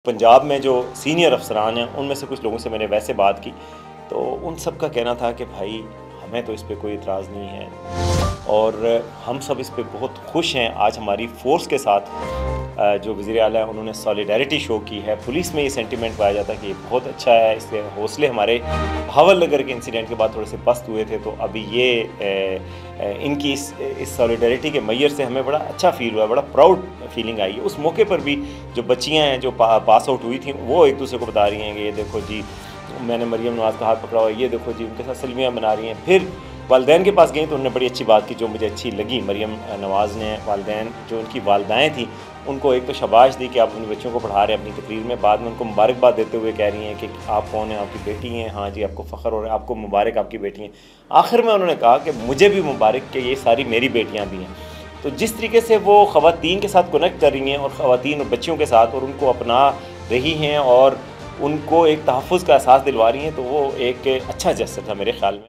पंजाब में जो सीनियर अफसरान हैं उनमें से कुछ लोगों से मैंने वैसे बात की तो उन सब का कहना था कि भाई हमें तो इस पे कोई इतराज़ नहीं है और हम सब इस पे बहुत खुश हैं। आज हमारी फ़ोर्स के साथ जो वज़ीर आला है उन्होंने सॉलिडारिटी शो की है। पुलिस में ये सेंटिमेंट पाया जाता है कि ये बहुत अच्छा है। इससे हौसले हमारे भावल नगर के इंसिडेंट के बाद थोड़े से पस्त हुए थे, तो अभी ये इनकी इस सॉलिडारिटी के मैयर से हमें बड़ा अच्छा फ़ील हुआ, बड़ा प्राउड फीलिंग आई है। उस मौके पर भी जो बच्चियाँ हैं जो पास आउट हुई थी वो एक दूसरे को बता रही हैं कि ये देखो जी मैंने मरियम नवाज़ का हाथ पकड़ा हुआ, ये देखो जी उनके साथ सलमियाँ बना रही हैं। फिर वालदैन के पास गई तो उन्होंने बड़ी अच्छी बात की जो मुझे अच्छी लगी। मरियम नवाज़ ने वालदैन जो उनकी वालदाएँ थी उनको एक तो शाबाश दी कि आप अपने बच्चों को पढ़ा रहे हैं अपनी तकरीर में। बाद में उनको मुबारकबाद देते हुए कह रही हैं कि आप कौन हैं, आपकी बेटी हैं, हाँ जी आपको फ़ख्र हो रहा है, आपको मुबारक आपकी बेटी हैं। आखिर में उन्होंने कहा कि मुझे भी मुबारक कि ये सारी मेरी बेटियाँ भी हैं। तो जिस तरीके से वो ख़वातीन के साथ कनेक्ट कर रही हैं और ख़वातीन और बच्चियों के साथ और उनको अपना रही हैं और उनको एक तहफ़्फ़ुज़ का एहसास दिलवा रही हैं, तो वो एक अच्छा जेस्चर था मेरे ख़्याल में।